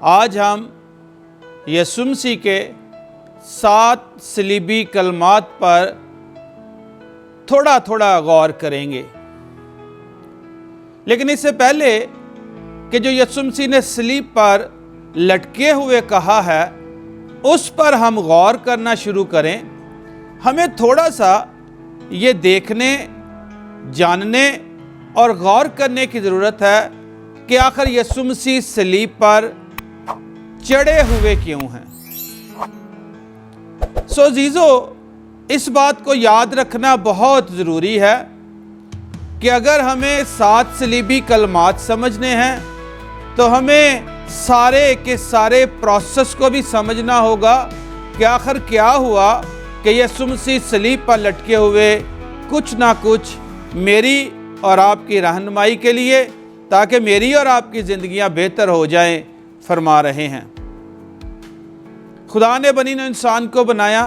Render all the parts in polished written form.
आज हम यीशु मसीह के 7 सलीबी कलमात पर थोड़ा थोड़ा गौर करेंगे। लेकिन इससे पहले कि जो यीशु मसीह ने सलीब पर लटके हुए कहा है उस पर हम गौर करना शुरू करें, हमें थोड़ा सा ये देखने, जानने और गौर करने की ज़रूरत है कि आखिर यीशु मसीह सलीब पर चढ़े हुए क्यों हैं। सो अजीजो, इस बात को याद रखना बहुत ज़रूरी है कि अगर हमें 7 सलीबी कलमात समझने हैं तो हमें सारे के सारे प्रोसेस को भी समझना होगा कि आखिर क्या हुआ कि यीशु मसीह सलीब पर लटके हुए कुछ ना कुछ मेरी और आपकी रहनुमाई के लिए, ताकि मेरी और आपकी ज़िंदगियां बेहतर हो जाएं, फरमा रहे हैं। खुदा ने बनी नौ इंसान को बनाया,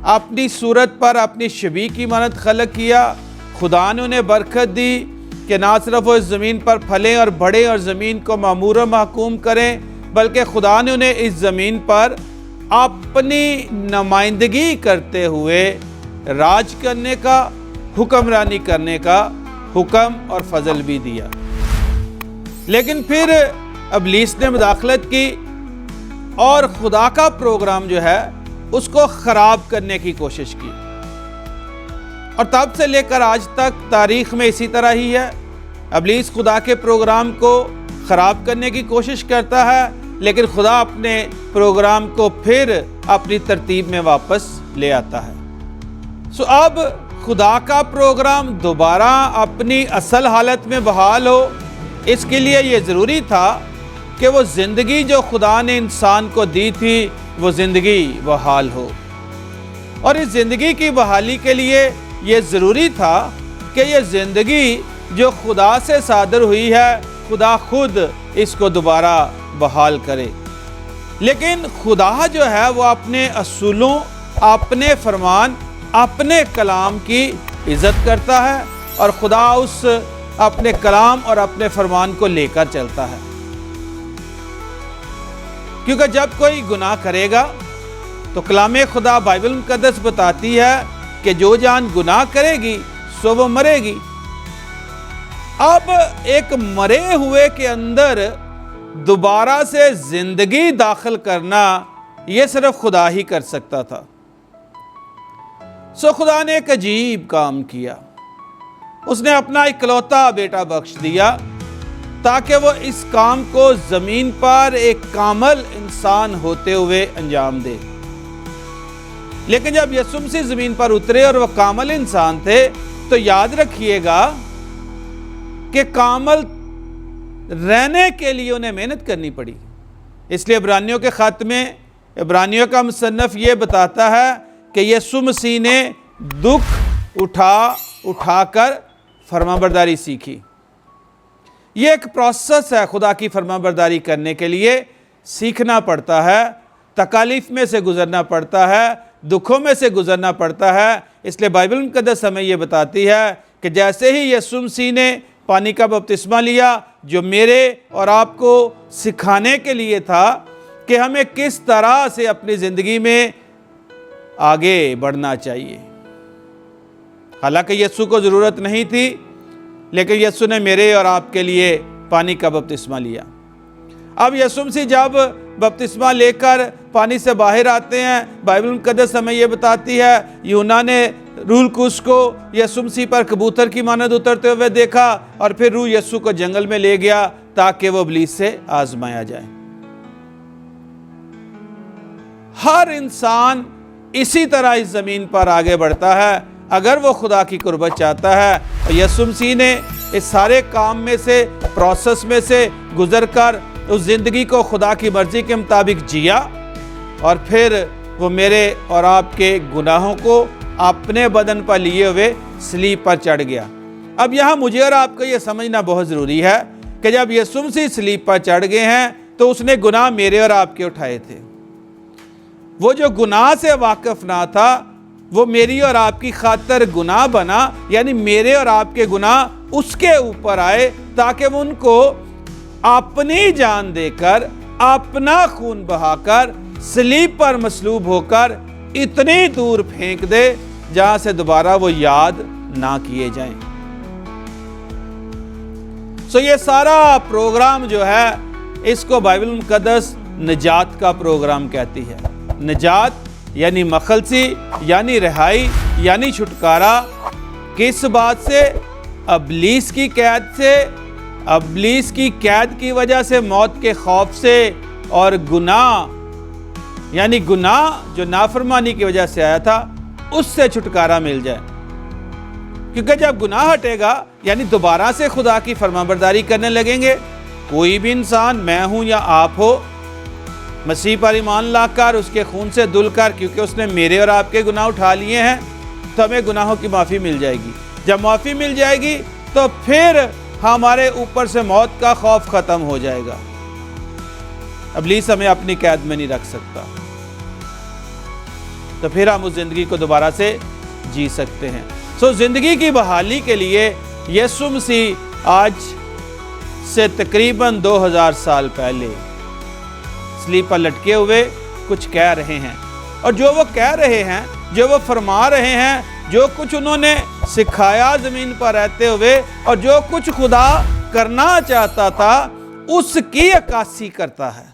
अपनी सूरत पर अपनी शबीह की मानद खलक किया। खुदा ने उन्हें बरकत दी कि ना सिर्फ वो इस ज़मीन पर फलें और बढ़ें और ज़मीन को मामूर व महकूम करें, बल्कि खुदा ने उन्हें इस ज़मीन पर अपनी नुमाइंदगी करते हुए राज करने का, हुक्मरानी करने का हुक्म और फजल भी दिया। लेकिन फिर इब्लीस ने मुदाखलत की और खुदा का प्रोग्राम जो है उसको ख़राब करने की कोशिश की, और तब से लेकर आज तक तारीख़ में इसी तरह ही है। इब्लीस खुदा के प्रोग्राम को ख़राब करने की कोशिश करता है, लेकिन खुदा अपने प्रोग्राम को फिर अपनी तरतीब में वापस ले आता है। सो अब खुदा का प्रोग्राम दोबारा अपनी असल हालत में बहाल हो, इसके लिए ये ज़रूरी था कि वो ज़िंदगी जो खुदा ने इंसान को दी थी वो ज़िंदगी बहाल हो। और इस ज़िंदगी की बहाली के लिए ये ज़रूरी था कि ये ज़िंदगी जो खुदा से सादर हुई है, खुदा खुद इसको दोबारा बहाल करे। लेकिन खुदा जो है वो अपने असूलों, अपने फरमान, अपने कलाम की इज़्ज़त करता है, और खुदा उस अपने कलाम और अपने फरमान को लेकर चलता है। क्योंकि जब कोई गुनाह करेगा तो कलाम खुदा बाइबल मुकद्दस बताती है कि जो जान गुनाह करेगी सो वो मरेगी। अब एक मरे हुए के अंदर दोबारा से जिंदगी दाखिल करना ये सिर्फ खुदा ही कर सकता था। सो खुदा ने एक अजीब काम किया, उसने अपना इकलौता बेटा बख्श दिया ताकि वो इस काम को ज़मीन पर एक कामल इंसान होते हुए अंजाम दे। लेकिन जब यीशु मसीह ज़मीन पर उतरे और वह कामल इंसान थे, तो याद रखिएगा कि कामल रहने के लिए उन्हें मेहनत करनी पड़ी। इसलिए इब्रानियों के ख़त में इब्रानियों का मुसन्नफ़ ये बताता है कि यीशु मसीह ने दुख उठा कर फरमाबरदारी सीखी। ये एक प्रोसेस है, खुदा की फरमाबरदारी करने के लिए सीखना पड़ता है, तकालीफ में से गुज़रना पड़ता है, दुखों में से गुज़रना पड़ता है। इसलिए बाइबल मुकद्दस हमें ये बताती है कि जैसे ही यीशु मसीह ने पानी का बपतिस्मा लिया, जो मेरे और आपको सिखाने के लिए था कि हमें किस तरह से अपनी ज़िंदगी में आगे बढ़ना चाहिए। हालांकि यीशु को ज़रूरत नहीं थी, लेकिन यीशु ने मेरे और आपके लिए पानी का बपतिस्मा लिया। अब यीशु मसीह जब बपतिस्मा लेकर पानी से बाहर आते हैं, बाइबल मुकद्दस हमें ये बताती है यूहन्ना ने रूह कुद्स को यीशु मसीह पर कबूतर की मानद उतरते हुए देखा, और फिर रूह यीशु को जंगल में ले गया ताकि वो इब्लीस से आजमाया जाए। हर इंसान इसी तरह इस ज़मीन पर आगे बढ़ता है अगर वो खुदा की कुर्बत चाहता है। और यीशु मसीह ने इस सारे काम में से, प्रोसेस में से गुजर कर उस ज़िंदगी को खुदा की मर्ज़ी के मुताबिक जिया, और फिर वो मेरे और आपके गुनाहों को अपने बदन पर लिए हुए सलीब पर चढ़ गया। अब यहाँ मुझे और आपको ये समझना बहुत ज़रूरी है कि जब यीशु मसीह सलीब पर चढ़ गए हैं तो उसने गुनाह मेरे और आपके उठाए थे। वो जो गुनाह से वाकिफ़ ना था वो मेरी और आपकी खातिर गुनाह बना, यानी मेरे और आपके गुनाह उसके ऊपर आए ताकि वो उनको अपनी जान देकर अपना खून बहाकर सलीब पर मसलूब होकर इतनी दूर फेंक दे जहां से दोबारा वो याद ना किए जाएं। सो ये सारा प्रोग्राम जो है इसको बाइबल मुकद्दस निजात का प्रोग्राम कहती है। निजात यानी मखलसी, यानी रिहाई, यानी छुटकारा। किस बात से? अबलीस की कैद से, अबलीस की कैद की वजह से, मौत के खौफ से, और गुनाह यानी गुनाह जो नाफरमानी की वजह से आया था उससे छुटकारा मिल जाए। क्योंकि जब गुनाह हटेगा यानी दोबारा से खुदा की फरमाबरदारी करने लगेंगे। कोई भी इंसान, मैं हूं या आप हो, मसीह पर ईमान लाकर उसके खून से धुलकर, क्योंकि उसने मेरे और आपके गुनाह उठा लिए हैं, तो हमें गुनाहों की माफ़ी मिल जाएगी। जब माफ़ी मिल जाएगी तो फिर हमारे ऊपर से मौत का खौफ ख़त्म हो जाएगा। इब्लीस हमें अपनी कैद में नहीं रख सकता, तो फिर हम उस ज़िंदगी को दोबारा से जी सकते हैं। सो ज़िंदगी की बहाली के लिए यीशु मसीह आज से तकरीबन 2000 साल पहले सलीब पर लटके हुए कुछ कह रहे हैं, और जो वो कह रहे हैं, जो वो फरमा रहे हैं, जो कुछ उन्होंने सिखाया ज़मीन पर रहते हुए, और जो कुछ खुदा करना चाहता था उसकी अक्कासी करता है।